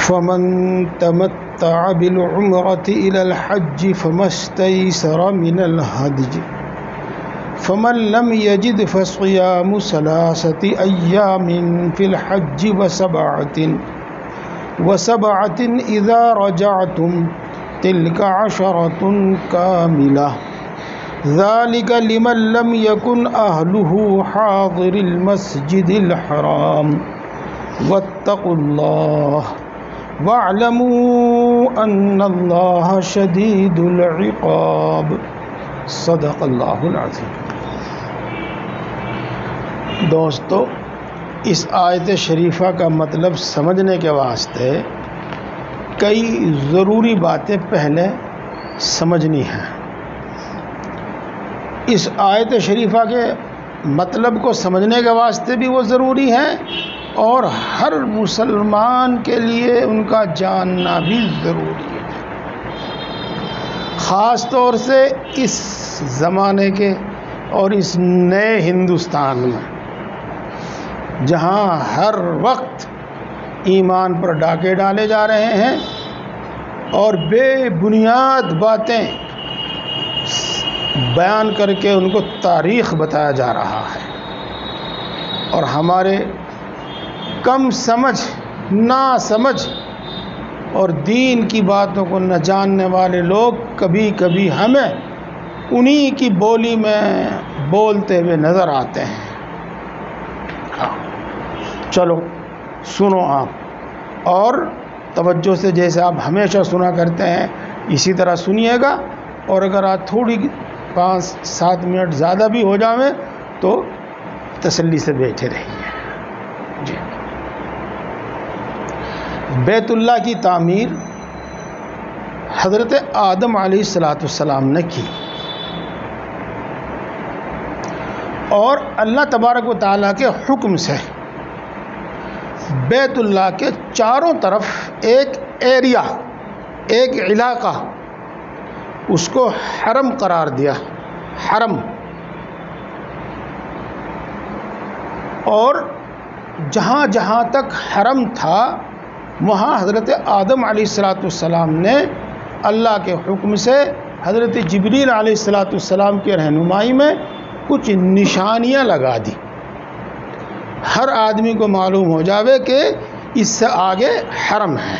فمن تمتع بالعمرة إلى الحج فما استيسر من الهدي فمن لم يجد فصيام 3 أيام في الحج وسبعة إذا رجعتم تلك 10 كاملة ذلك لمن لم يكن أهله حاضر المسجد الحرام واتقوا الله واعلموا ان اللہ شدید العقاب صدق اللہ العظیم۔ دوستو، اس آیت شریفہ کا مطلب سمجھنے کے واسطے کئی ضروری باتیں پہلے سمجھنی ہیں۔ اس آیت شریفہ کے مطلب کو سمجھنے کے واسطے بھی وہ ضروری ہیں، اور ہر مسلمان کے لیے ان کا جاننا بھی ضروری ہے، خاص طور سے اس زمانے کے اور اس نئے ہندوستان میں، جہاں ہر وقت ایمان پر ڈاکے ڈالے جا رہے ہیں اور بے بنیاد باتیں بیان کر کے ان کو تاریخ بتایا جا رہا ہے، اور ہمارے کم سمجھ، نا سمجھ اور دین کی باتوں کو نہ جاننے والے لوگ کبھی کبھی ہمیں انہی کی بولی میں بولتے ہوئے نظر آتے ہیں۔ چلو سنو آپ، اور توجہ سے، جیسے آپ ہمیشہ سنا کرتے ہیں اسی طرح سنیے گا، اور اگر آج تھوڑی 5-7 منٹ زیادہ بھی ہو جاویں تو تسلی سے بیٹھے رہیے۔ جی، بیت اللہ کی تعمیر حضرت آدم علیہ السلام نے کی، اور اللہ تبارک و تعالیٰ کے حکم سے بیت اللہ کے چاروں طرف ایک ایریا، ایک علاقہ، اس کو حرم قرار دیا، حرم۔ اور جہاں جہاں تک حرم تھا وہاں حضرت آدم علیہ السلام نے اللہ کے حکم سے حضرت جبریل علیہ السلام کی رہنمائی میں کچھ نشانیاں لگا دی، ہر آدمی کو معلوم ہو جاوے کہ اس سے آگے حرم ہے۔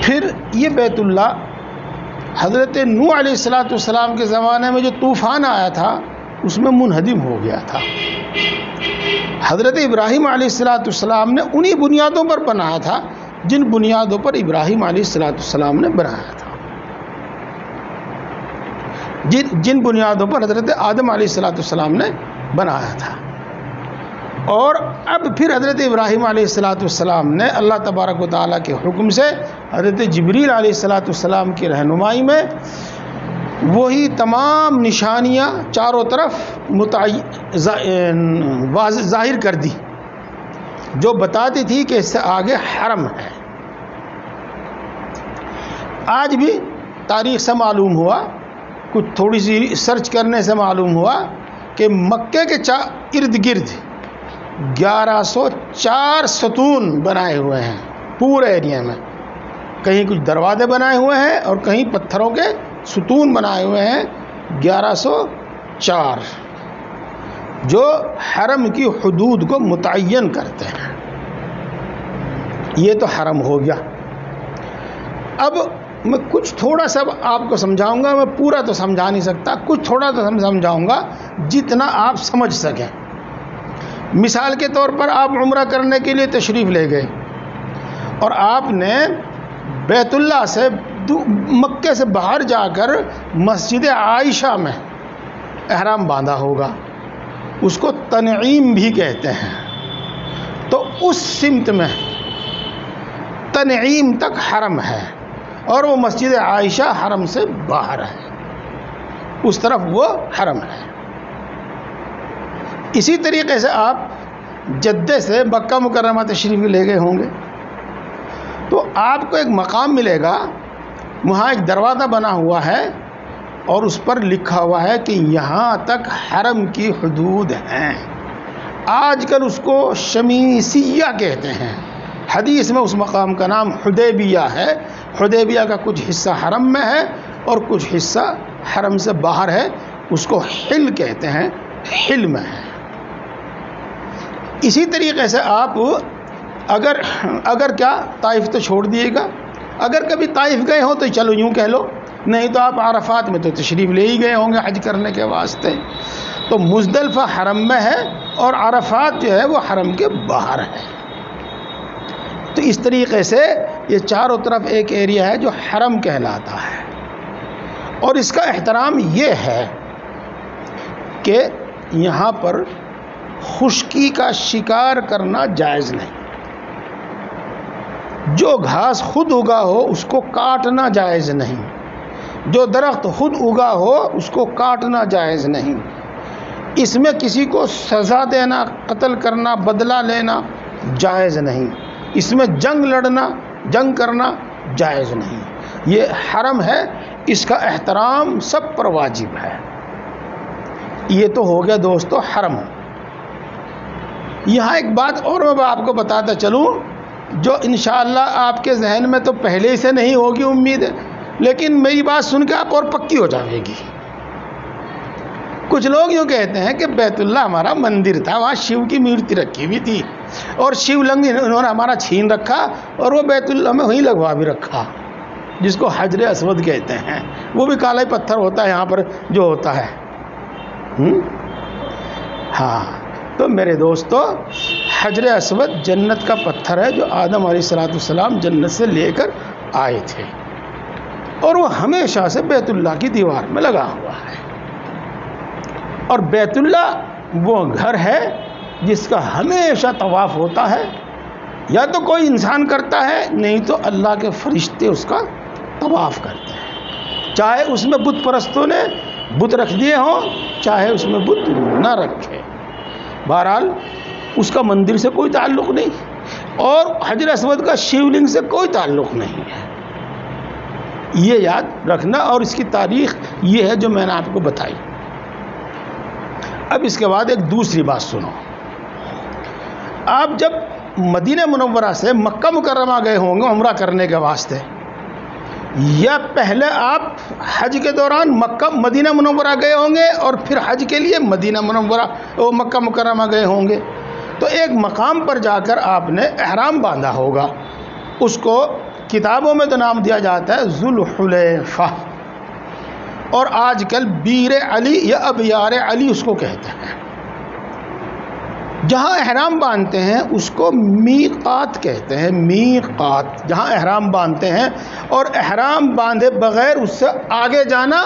پھر یہ بیت اللہ حضرت نوح علیہ السلام کے زمانے میں جو طوفان آیا تھا اس میں منہدم ہو گیا تھا۔ حضرت ابراہیم علیہ السلام نے انہی بنیادوں پر بنایا تھا جن بنیادوں پر ابراہیم علیہ السلام نے بنایا تھا، جن بنیادوں پر حضرت آدم علیہ السلام نے بنایا تھا۔ اور اب پھر حضرت ابراہیم علیہ السلام نے اللہ تبارک و تعالیٰ کے حکم سے حضرت جبریل علیہ السلام کی رہنمائی میں وہی تمام نشانیاں چاروں طرف ظاہر کر دی جو بتاتی تھی کہ اس سے آگے حرم ہے۔ آج بھی تاریخ سے معلوم ہوا، کچھ تھوڑی سی سرچ کرنے سے معلوم ہوا کہ مکے کے ارد گرد 1104 ستون بنائے ہوئے ہیں پورے ایریا میں، کہیں کچھ دروازے بنائے ہوئے ہیں اور کہیں پتھروں کے ستون بنائے ہوئے ہیں 1104، جو حرم کی حدود کو متعین کرتے ہیں۔ یہ تو حرم ہو گیا۔ اب میں کچھ تھوڑا سا آپ کو سمجھاؤں گا، میں پورا تو سمجھا نہیں سکتا، کچھ تھوڑا تو سمجھاؤں گا جتنا آپ سمجھ سکیں۔ مثال کے طور پر آپ عمرہ کرنے کے لیے تشریف لے گئے اور آپ نے بیت اللہ سے مکے سے باہر جا کر مسجد عائشہ میں احرام باندھا ہوگا، اس کو تنعیم بھی کہتے ہیں، تو اس سمت میں تنعیم تک حرم ہے اور وہ مسجد عائشہ حرم سے باہر ہے، اس طرف وہ حرم ہے۔ اسی طریقے سے آپ جدہ سے مکہ مکرمہ تشریف لے گئے ہوں گے تو آپ کو ایک مقام ملے گا، وہاں ایک دروازہ بنا ہوا ہے اور اس پر لکھا ہوا ہے کہ یہاں تک حرم کی حدود ہیں، آج کل اس کو شمیسیہ کہتے ہیں. حدیث میں اس مقام کا نام حدیبیہ ہے. حدیبیہ کا کچھ حصہ حرم میں ہے اور کچھ حصہ حرم سے باہر ہے. اس کو حل کہتے ہیں، حل میں ہے. اسی طریقے سے آپ اگر کیا طائف تو چھوڑ دیے گا، اگر کبھی طائف گئے ہو تو چلو یوں کہہ لو، نہیں تو آپ عرفات میں تو تشریف لے ہی گئے ہوں گے حج کرنے کے واسطے. تو مزدلفہ حرم میں ہے اور عرفات جو ہے وہ حرم کے باہر ہے. تو اس طریقے سے یہ چاروں طرف ایک ایریا ہے جو حرم کہلاتا ہے. اور اس کا احترام یہ ہے کہ یہاں پر خشکی کا شکار کرنا جائز نہیں. جو گھاس خود اگا ہو اس کو کاٹنا جائز نہیں. جو درخت خود اگا ہو اس کو کاٹنا جائز نہیں. اس میں کسی کو سزا دینا، قتل کرنا، بدلہ لینا جائز نہیں. اس میں جنگ کرنا جائز نہیں. یہ حرم ہے، اس کا احترام سب پر واجب ہے. یہ تو ہو گیا دوستو حرم. یہاں ایک بات اور میں آپ کو بتاتا چلوں جو انشاءاللہ آپ کے ذہن میں تو پہلے ہی سے نہیں ہوگی امید ہے، لیکن میری بات سن کے آپ اور پکی ہو جائے گی. کچھ لوگ یوں کہتے ہیں کہ بیت اللہ ہمارا مندر تھا، وہاں شیو کی مورتی رکھی ہوئی تھی اور شیو لنگ انہوں نے ہمارا چھین رکھا اور وہ بیت اللہ میں وہیں لگوا بھی رکھا، جس کو حجر اسود کہتے ہیں. وہ بھی کالا پتھر ہوتا ہے یہاں پر جو ہوتا ہے. ہاں تو میرے دوستو، حجر اسود جنت کا پتھر ہے جو آدم علیہ السلام جنت سے لے کر آئے تھے اور وہ ہمیشہ سے بیت اللہ کی دیوار میں لگا ہوا ہے. اور بیت اللہ وہ گھر ہے جس کا ہمیشہ طواف ہوتا ہے. یا تو کوئی انسان کرتا ہے، نہیں تو اللہ کے فرشتے اس کا طواف کرتے ہیں. چاہے اس میں بت پرستوں نے بت رکھ دیے ہوں، چاہے اس میں بت نہ رکھے، بہرحال اس کا مندر سے کوئی تعلق نہیں اور حجر اسود کا شیولنگ سے کوئی تعلق نہیں ہے. یہ یاد رکھنا. اور اس کی تاریخ یہ ہے جو میں نے آپ کو بتائی. اب اس کے بعد ایک دوسری بات سنو. آپ جب مدینہ منورہ سے مکہ مکرمہ گئے ہوں گے عمرہ کرنے کے واسطے، یا پہلے آپ حج کے دوران مدینہ منورہ گئے ہوں گے اور پھر حج کے لیے مدینہ منورہ مکہ مکرمہ گئے ہوں گے، تو ایک مقام پر جا کر آپ نے احرام باندھا ہوگا. اس کو کتابوں میں تو نام دیا جاتا ہے ذوالحلیفہ، اور آج کل بیر علی یا ابیار علی اس کو کہتے ہیں. جہاں احرام باندھتے ہیں اس کو میقات کہتے ہیں. میقات جہاں احرام باندھتے ہیں، اور احرام باندھے بغیر اس سے آگے جانا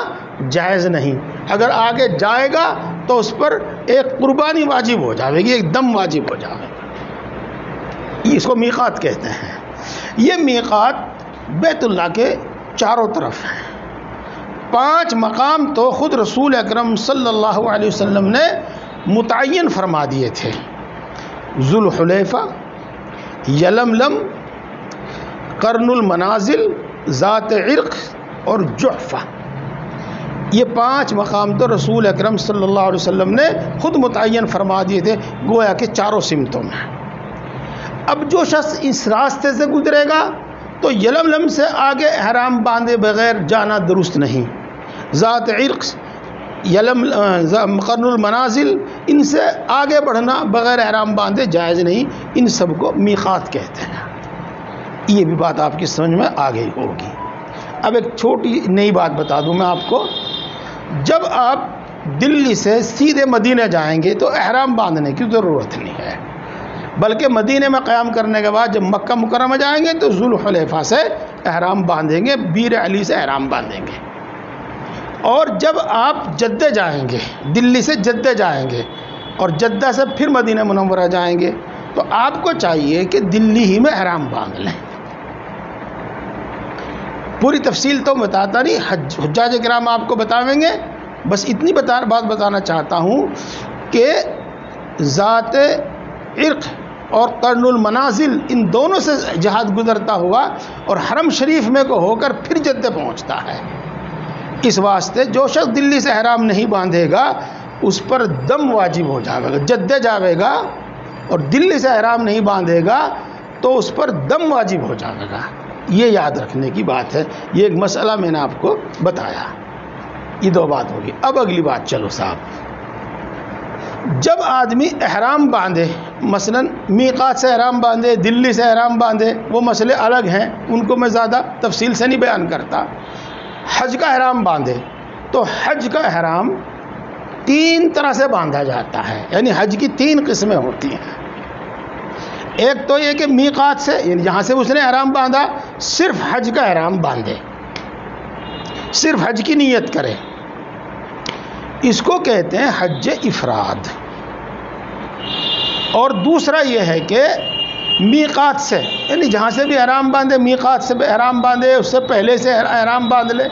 جائز نہیں. اگر آگے جائے گا تو اس پر ایک قربانی واجب ہو جائے گی، ایک دم واجب ہو جائے گا. اس کو میقات کہتے ہیں. یہ میقات بیت اللہ کے چاروں طرف ہیں. 5 مقام تو خود رسول اکرم صلی اللہ علیہ وسلم نے متعین فرما دیے تھے: ذوالحلیفہ، یلملم، قرن المنازل، ذات عرق اور جحفہ. یہ 5 مقام تو رسول اکرم صلی اللہ علیہ وسلم نے خود متعین فرما دیے تھے، گویا کہ چاروں سمتوں میں. اب جو شخص اس راستے سے گزرے گا تو یلملم سے آگے احرام باندھے بغیر جانا درست نہیں. ذات عرق، قرن المنازل، ان سے آگے بڑھنا بغیر احرام باندھے جائز نہیں. ان سب کو میقات کہتے ہیں. یہ بھی بات آپ کی سمجھ میں آ گئی ہوگی. اب ایک چھوٹی نئی بات بتا دوں میں آپ کو. جب آپ دلی سے سیدھے مدینہ جائیں گے تو احرام باندھنے کی ضرورت نہیں ہے، بلکہ مدینہ میں قیام کرنے کے بعد جب مکہ مکرمہ جائیں گے تو ذوالحلیفہ سے احرام باندھیں گے، بیر علی سے احرام باندھیں گے. اور جب آپ جدہ جائیں گے، دلی سے جدہ جائیں گے اور جدہ سے پھر مدینہ منورہ جائیں گے، تو آپ کو چاہیے کہ دلی ہی میں احرام باندھ لیں. پوری تفصیل تو بتاتا نہیں، حجاج کرام آپ کو بتاویں گے. بس اتنی بات بتانا چاہتا ہوں کہ ذات عرق اور قرن المنازل ان دونوں سے جہاد گزرتا ہوا اور حرم شریف میں کو ہو کر پھر جدہ پہنچتا ہے. اس واسطے جو شخص دلی سے احرام نہیں باندھے گا اس پر دم واجب ہو جائے گا، جدے جاوے گا اور دل سے احرام نہیں باندھے گا تو اس پر دم واجب ہو جائے گا۔ یہ یاد رکھنے کی بات ہے، یہ ایک مسئلہ میں نے آپ کو بتایا۔ یہ دو بات ہوگی۔ اب اگلی بات چلو صاحب، جب آدمی احرام باندھے، مثلا میقات سے احرام باندھے، دلی سے احرام باندھے، وہ مسئلے الگ ہیں، ان کو میں زیادہ تفصیل سے نہیں بیان کرتا۔ حج کا احرام باندھے تو حج کا احرام 3 طرح سے باندھا جاتا ہے، یعنی حج کی 3 قسمیں ہوتی ہیں۔ ایک تو یہ کہ میقات سے، یعنی جہاں سے اس نے احرام باندھا صرف حج کا احرام باندھے، صرف حج کی نیت کرے، اس کو کہتے ہیں حج افراد۔ اور دوسرا یہ ہے کہ میقات سے، یعنی جہاں سے بھی احرام باندھے، میقات سے بھی احرام باندھے، اس سے پہلے سے احرام باندھ لے،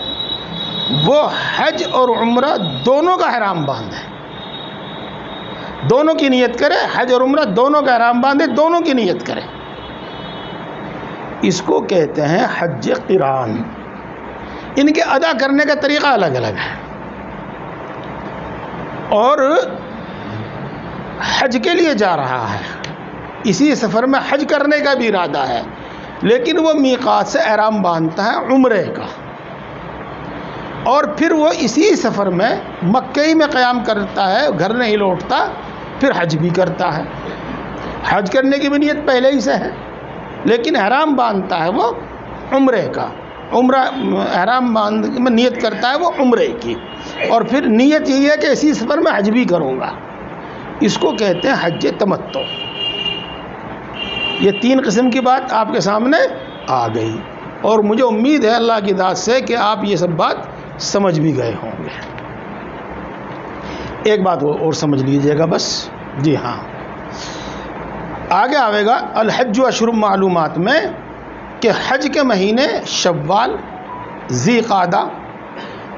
وہ حج اور عمرہ دونوں کا احرام باندھے، دونوں کی نیت کرے، حج اور عمرہ دونوں کا احرام باندھے، دونوں کی نیت کرے، اس کو کہتے ہیں حج قران۔ ان کے ادا کرنے کا طریقہ الگ الگ ہے، اور حج کے لیے جا رہا ہے، اسی سفر میں حج کرنے کا بھی ارادہ ہے، لیکن وہ میقات سے احرام باندھتا ہے عمرے کا، اور پھر وہ اسی سفر میں مکہ میں قیام کرتا ہے، گھر نہیں لوٹتا، پھر حج بھی کرتا ہے۔ حج کرنے کی بھی نیت پہلے ہی سے ہے، لیکن احرام باندھتا ہے وہ عمرے کا، عمرہ احرام باندھ میں نیت کرتا ہے وہ عمرے کی، اور پھر نیت یہی ہے کہ اسی سفر میں حج بھی کروں گا، اس کو کہتے ہیں حج تمتع۔ یہ 3 قسم کی بات آپ کے سامنے آ گئی، اور مجھے امید ہے اللہ کی ذات سے کہ آپ یہ سب بات سمجھ بھی گئے ہوں گے۔ ایک بات اور سمجھ لیجئے گا بس، جی ہاں، آگے آئے گا الحج اشہر معلومات میں کہ حج کے مہینے شوال، ذی قعدہ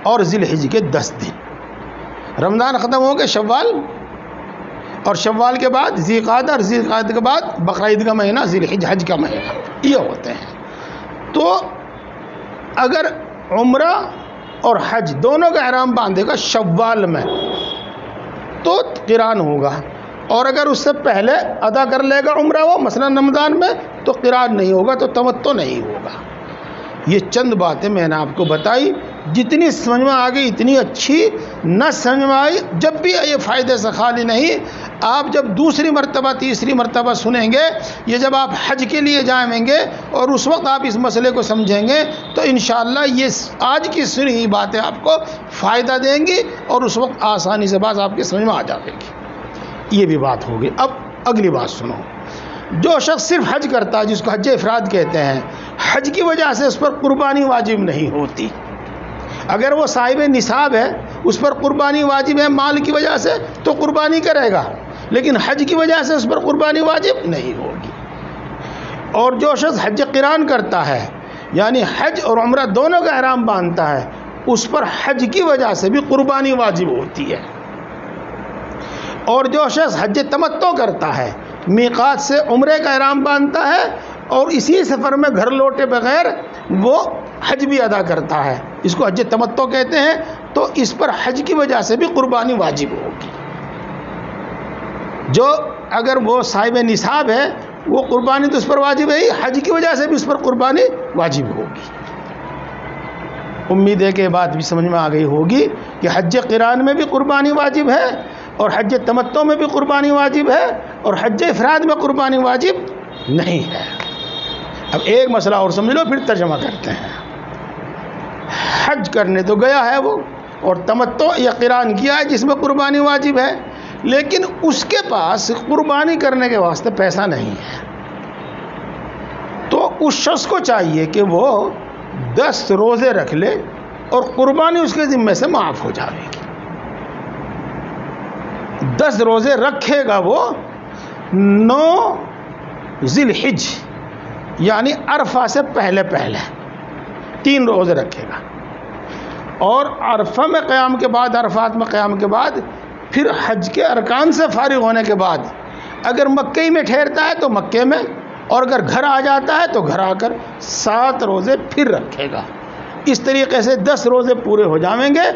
اور ذی الحج کے 10 دن۔ رمضان ختم ہو گئے شوال، اور شوال کے بعد ذی قعدہ، اور ذی قعدہ کے بعد بقرعید کا مہینہ، ذی الحج حج کا مہینہ، یہ ہوتے ہیں۔ تو اگر عمرہ اور حج دونوں کا احرام باندھے گا شوال میں تو قران ہوگا، اور اگر اس سے پہلے ادا کر لے گا عمرہ وہ مثلا رمضان میں تو قران نہیں ہوگا، تو تمتع نہیں ہوگا۔ یہ چند باتیں میں نے آپ کو بتائی، جتنی سمجھ میں آ گئی اتنی اچھی، نہ سمجھ میں آئی جب بھی یہ فائدے سے خالی نہیں، آپ جب دوسری مرتبہ تیسری مرتبہ سنیں گے، یہ جب آپ حج کے لیے جائیں گے اور اس وقت آپ اس مسئلے کو سمجھیں گے تو انشاءاللہ یہ آج کی سنی ہوئی باتیں آپ کو فائدہ دیں گی، اور اس وقت آسانی سے بات آپ کے سمجھ میں آ جائے گی۔ یہ بھی بات ہوگی۔ اب اگلی بات سنو، جو شخص صرف حج کرتا ہے جس کو حج افراد کہتے ہیں، حج کی وجہ سے اس پر قربانی واجب نہیں ہوتی۔ اگر وہ صاحب نصاب ہے، اس پر قربانی واجب ہے مال کی وجہ سے تو قربانی کرے گا، لیکن حج کی وجہ سے اس پر قربانی واجب نہیں ہوگی۔ اور جو شخص حج قران کرتا ہے، یعنی حج اور عمرہ دونوں کا احرام باندھتا ہے، اس پر حج کی وجہ سے بھی قربانی واجب ہوتی ہے۔ اور جو شخص حج تمتع کرتا ہے، میقات سے عمرے کا احرام باندھتا ہے اور اسی سفر میں گھر لوٹے بغیر وہ حج بھی ادا کرتا ہے، اس کو حج تمتع کہتے ہیں، تو اس پر حج کی وجہ سے بھی قربانی واجب ہوگی۔ جو اگر وہ صاحب نصاب ہے وہ قربانی تو اس پر واجب ہے ہی، حج کی وجہ سے بھی اس پر قربانی واجب ہوگی۔ امید ہے کہ یہ بات بھی سمجھ میں آ گئی ہوگی کہ حج قران میں بھی قربانی واجب ہے، اور حج تمتع میں بھی قربانی واجب ہے، اور حج افراد میں قربانی واجب نہیں ہے۔ اب ایک مسئلہ اور سمجھ لو پھر ترجمہ کرتے ہیں۔ حج کرنے تو گیا ہے وہ، اور تمتع یا قران کیا ہے جس میں قربانی واجب ہے، لیکن اس کے پاس قربانی کرنے کے واسطے پیسہ نہیں ہے، تو اس شخص کو چاہیے کہ وہ 10 روزے رکھ لے اور قربانی اس کے ذمے سے معاف ہو جائے گی۔ 10 روزے رکھے گا وہ 9 ذی الحج یعنی عرفہ سے پہلے 3 روزے رکھے گا، اور عرفہ میں قیام کے بعد، عرفات میں قیام کے بعد، پھر حج کے ارکان سے فارغ ہونے کے بعد اگر مکے میں ٹھہرتا ہے تو مکے میں، اور اگر گھر آ جاتا ہے تو گھر آ کر 7 روزے پھر رکھے گا۔ اس طریقے سے 10 روزے پورے ہو جائیں گے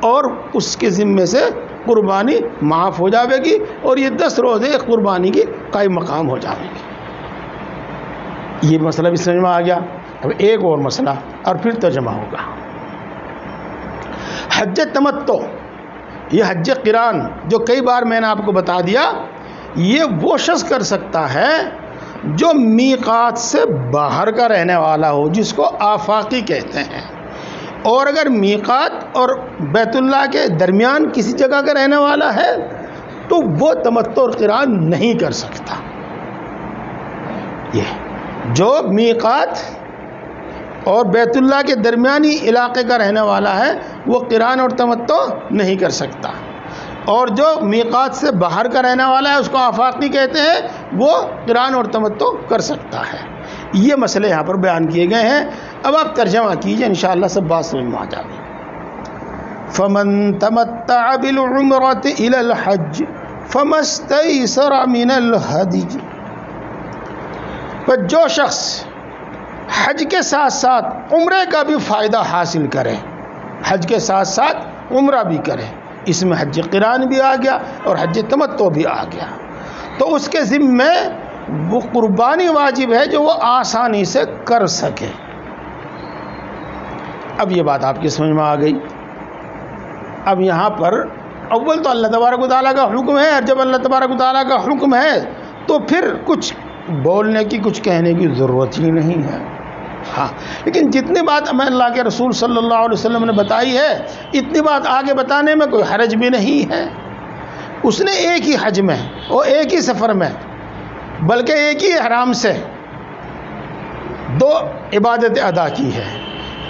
اور اس کے ذمے سے قربانی معاف ہو جاوے گی، اور یہ 10 روزے قربانی کی قائم مقام ہو جائیں گے۔ یہ مسئلہ بھی سمجھ میں آ گیا۔ اب ایک اور مسئلہ اور پھر ترجمہ ہوگا۔ حج تمتع، یہ حج قران جو کئی بار میں نے آپ کو بتا دیا، یہ وہ شخص کر سکتا ہے جو میقات سے باہر کا رہنے والا ہو، جس کو آفاقی کہتے ہیں، اور اگر میقات اور بیت اللہ کے درمیان کسی جگہ کا رہنے والا ہے تو وہ تمتع اور قران نہیں کر سکتا۔ یہ جو میقات اور بیت اللہ کے درمیانی علاقے کا رہنے والا ہے وہ قران اور تمتع نہیں کر سکتا، اور جو میقات سے باہر کا رہنے والا ہے اس کو آفاقی کہتے ہیں، وہ قران اور تمتع کر سکتا ہے۔ یہ مسئلے یہاں پر بیان کیے گئے ہیں۔ اب آپ ترجمہ کیجئے، انشاءاللہ سب بات سمجھ میں آ جائے گی۔ فمن تمتع بالعمرۃ الی الحج فما استیسر من الہدی، پر جو شخص حج کے ساتھ ساتھ عمرے کا بھی فائدہ حاصل کرے، حج کے ساتھ ساتھ عمرہ بھی کرے، اس میں حج قران بھی آ گیا اور حج تمتع بھی آ گیا، تو اس کے ذمے وہ قربانی واجب ہے جو وہ آسانی سے کر سکے۔ اب یہ بات آپ کی سمجھ میں آ گئی۔ اب یہاں پر اول تو اللہ تبارک و تعالیٰ کا حکم ہے، اور جب اللہ تبارک و تعالیٰ کا حکم ہے تو پھر کچھ بولنے کی، کچھ کہنے کی ضرورت ہی نہیں ہے۔ ہاں، لیکن جتنی بات ہمیں اللہ کے رسول صلی اللہ علیہ وسلم نے بتائی ہے، اتنی بات آگے بتانے میں کوئی حرج بھی نہیں ہے۔ اس نے ایک ہی حج میں اور ایک ہی سفر میں، بلکہ ایک ہی احرام سے 2 عبادت ادا کی ہے۔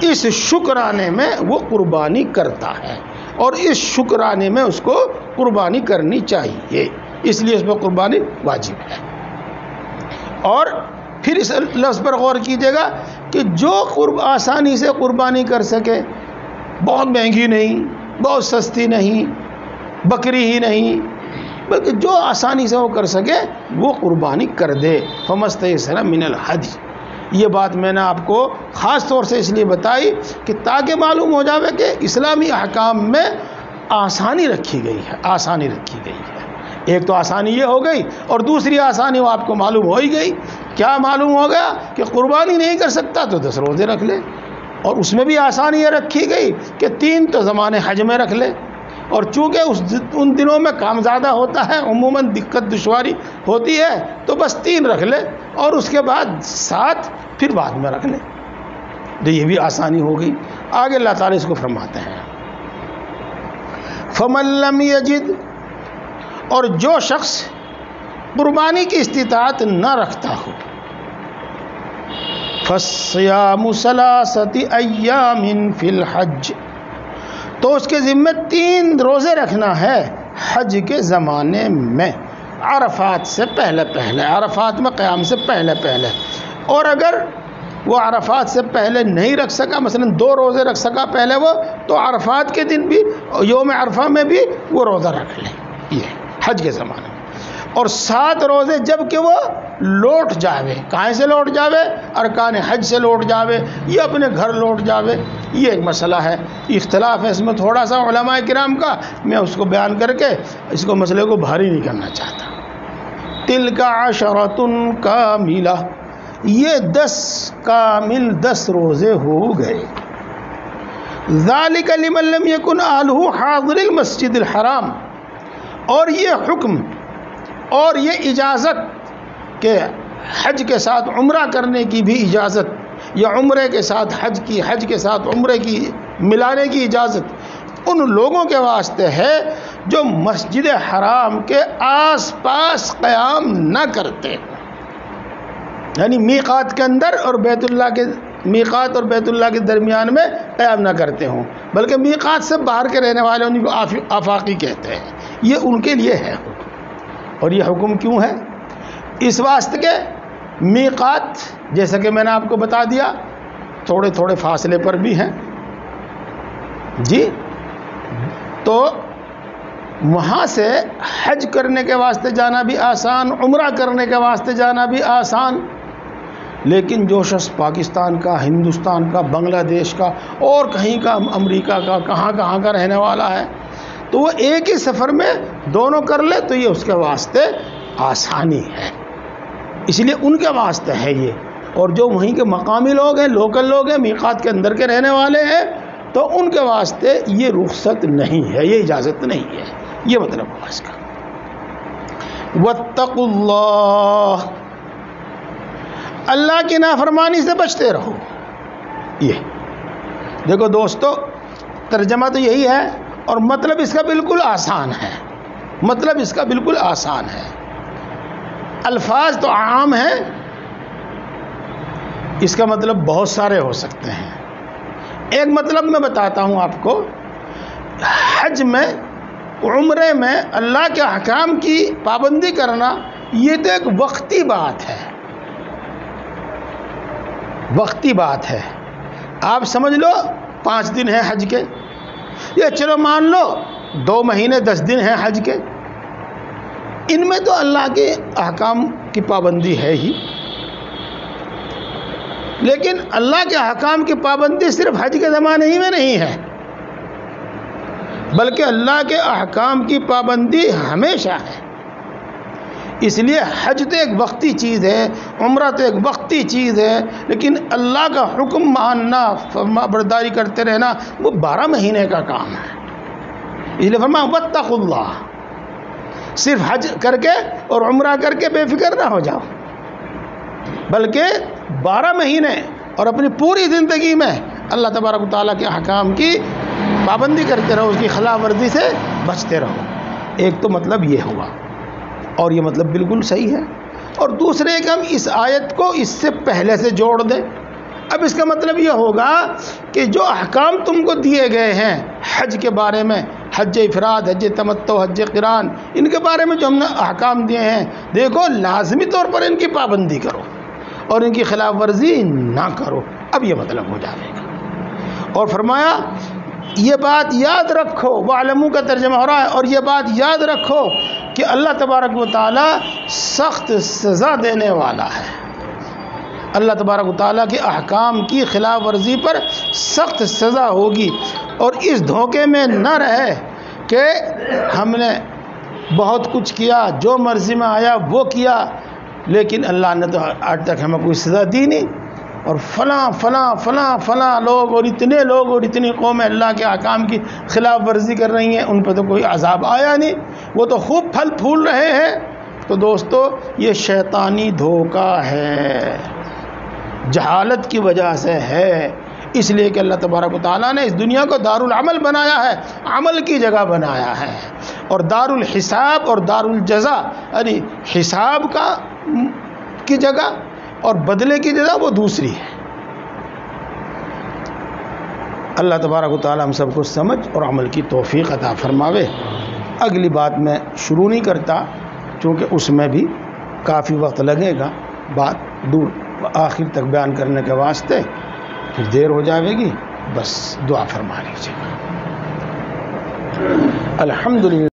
اس شکرانے میں وہ قربانی کرتا ہے، اور اس شکرانے میں اس کو قربانی کرنی چاہیے، اس لیے اس پر قربانی واجب ہے۔ اور پھر اس لفظ پر غور کیجیے گا کہ جو آسانی سے قربانی کر سکے، بہت مہنگی نہیں، بہت سستی نہیں، بکری ہی نہیں، بلکہ جو آسانی سے وہ کر سکے وہ قربانی کر دے۔ فمستیسر من الہدی، یہ بات میں نے آپ کو خاص طور سے اس لیے بتائی کہ تاکہ معلوم ہو جاوے کہ اسلامی احکام میں آسانی رکھی گئی ہے، آسانی رکھی گئی ہے۔ ایک تو آسانی یہ ہو گئی، اور دوسری آسانی وہ آپ کو معلوم ہو ہی گئی۔ کیا معلوم ہو گیا کہ قربانی نہیں کر سکتا تو 10 روزے رکھ لے، اور اس میں بھی آسانی یہ رکھی گئی کہ 3 تو زمانے حج میں رکھ لے، اور چونکہ ان دنوں میں کام زیادہ ہوتا ہے، عموماً دقت دشواری ہوتی ہے، تو بس 3 رکھ لے، اور اس کے بعد 7 پھر بعد میں رکھ لے، تو یہ بھی آسانی ہو گئی۔ آگے اللہ تعالیٰ اس کو فرماتے ہیں، فَمَن لَّمْ يَجِدْ، اور جو شخص قربانی کی استطاعت نہ رکھتا ہو، فَالصِّيَامُ 3 أَيَّامٍ فِي الْحَجِّ، تو اس کے ذمہ 3 روزے رکھنا ہے حج کے زمانے میں، عرفات سے پہلے پہلے، عرفات میں قیام سے پہلے پہلے۔ اور اگر وہ عرفات سے پہلے نہیں رکھ سکا، مثلا 2 روزے رکھ سکا پہلے وہ، تو عرفات کے دن بھی، یوم عرفہ میں بھی وہ روزہ رکھ لے، یہ حج کے زمانے میں۔ اور 7 روزے جب کہ وہ لوٹ جاوے، کہاں سے لوٹ جاوے؟ ارکان حج سے لوٹ جاوے، یہ اپنے گھر لوٹ جاوے۔ یہ ایک مسئلہ ہے، اختلاف ہے اس میں تھوڑا سا علماء کرام کا، میں اس کو بیان کر کے اس کو مسئلے کو بھاری نہیں کرنا چاہتا۔ تِلْکَ عَشَرَةٌ کاملہ، یہ 10 کامل 10 روزے ہو گئے۔ ذَلِكَ لِمَن لَّمْ يَكُنْ أَهْلُهُ حَاضِرِ الْمَسْجِدِ الْحَرَامِ، اور یہ حکم اور یہ اجازت کہ حج کے ساتھ عمرہ کرنے کی بھی اجازت، یا عمرے کے ساتھ حج کی، حج کے ساتھ عمرے کی ملانے کی اجازت ان لوگوں کے واسطے ہے جو مسجد حرام کے آس پاس قیام نہ کرتے، یعنی میقات کے اندر اور بیت اللہ کے، میقات اور بیت اللہ کے درمیان میں قیام نہ کرتے ہوں، بلکہ میقات سے باہر کے رہنے والے ان کو آفاقی کہتے ہیں۔ یہ ان کے لیے ہے حکم۔ اور یہ حکم کیوں ہے؟ اس واسطے کہ میقات، جیسا کہ میں نے آپ کو بتا دیا، تھوڑے تھوڑے فاصلے پر بھی ہیں جی، تو وہاں سے حج کرنے کے واسطے جانا بھی آسان، عمرہ کرنے کے واسطے جانا بھی آسان، لیکن جو شخص پاکستان کا، ہندوستان کا، بنگلہ دیش کا اور کہیں کا، امریکہ کا، کہاں کہاں کا رہنے والا ہے، تو وہ ایک ہی سفر میں دونوں کر لے تو یہ اس کے واسطے آسانی ہے، اس لیے ان کے واسطے ہے یہ۔ اور جو وہیں کے مقامی لوگ ہیں، لوکل لوگ ہیں، میقات کے اندر کے رہنے والے ہیں، تو ان کے واسطے یہ رخصت نہیں ہے، یہ اجازت نہیں ہے، یہ مطلب ہوا اس کا۔ واتقوا اللہ، اللہ کی نافرمانی سے بچتے رہو۔ یہ دیکھو دوستو، ترجمہ تو یہی ہے اور مطلب اس کا بالکل آسان ہے، مطلب اس کا بالکل آسان ہے۔ الفاظ تو عام ہیں، اس کا مطلب بہت سارے ہو سکتے ہیں۔ ایک مطلب میں بتاتا ہوں آپ کو، حج میں، عمرے میں اللہ کے احکام کی پابندی کرنا یہ تو ایک وقتی بات ہے، وقتی بات ہے۔ آپ سمجھ لو 5 دن ہیں حج کے، یا چلو مان لو 2 مہینے 10 دن ہیں حج کے، ان میں تو اللہ کے احکام کی پابندی ہے ہی، لیکن اللہ کے احکام کی پابندی صرف حج کے زمانے ہی میں نہیں ہے، بلکہ اللہ کے احکام کی پابندی ہمیشہ ہے۔ اس لیے حج تو ایک وقتی چیز ہے، عمرہ تو ایک وقتی چیز ہے، لیکن اللہ کا حکم ماننا، فرما برداری کرتے رہنا، وہ 12 مہینے کا کام ہے۔ اس لیے فرمایا واتقوا اللہ، صرف حج کر کے اور عمرہ کر کے بے فکر نہ ہو جاؤ، بلکہ 12 مہینے اور اپنی پوری زندگی میں اللہ تبارک و تعالیٰ کے احکام کی پابندی کرتے رہو، اس کی خلاف ورزی سے بچتے رہو۔ ایک تو مطلب یہ ہوا، اور یہ مطلب بالکل صحیح ہے۔ اور دوسرے کہ ہم اس آیت کو اس سے پہلے سے جوڑ دیں۔ اب اس کا مطلب یہ ہوگا کہ جو احکام تم کو دیے گئے ہیں حج کے بارے میں، حج افراد، حج تمتع، حج قران، ان کے بارے میں جو ہم نے احکام دیے ہیں، دیکھو لازمی طور پر ان کی پابندی کرو اور ان کی خلاف ورزی نہ کرو۔ اب یہ مطلب ہو جائے گا۔ اور فرمایا یہ بات یاد رکھو، وَعْلَمُوا کا ترجمہ ہو رہا ہے، اور یہ بات یاد رکھو کہ اللہ تبارک و تعالیٰ سخت سزا دینے والا ہے۔ اللہ تبارک و تعالیٰ کے احکام کی خلاف ورزی پر سخت سزا ہوگی۔ اور اس دھوکے میں نہ رہے کہ ہم نے بہت کچھ کیا، جو مرضی میں آیا وہ کیا، لیکن اللہ نے تو آج تک ہمیں کوئی سزا دی نہیں، اور فلاں فلاں فلاں فلاں لوگ اور اتنے لوگ اور اتنی قومیں اللہ کے احکام کی خلاف ورزی کر رہی ہیں، ان پہ تو کوئی عذاب آیا نہیں، وہ تو خوب پھل پھول رہے ہیں۔ تو دوستو یہ شیطانی دھوکہ ہے، جہالت کی وجہ سے ہے، اس لیے کہ اللہ تبارک و تعالیٰ نے اس دنیا کو دار العمل بنایا ہے، عمل کی جگہ بنایا ہے، اور دار الحساب اور دار الجزا، یعنی حساب کی جگہ اور بدلے کی جگہ وہ دوسری ہے۔ اللہ تبارک و تعالیٰ ہم سب کو سمجھ اور عمل کی توفیق عطا فرماوے۔ اگلی بات میں شروع نہیں کرتا، چونکہ اس میں بھی کافی وقت لگے گا، بات دور آخر تک بیان کرنے کے واسطے پھر دیر ہو جائے گی، بس دعا فرما لیجیے گا۔ الحمدللہ۔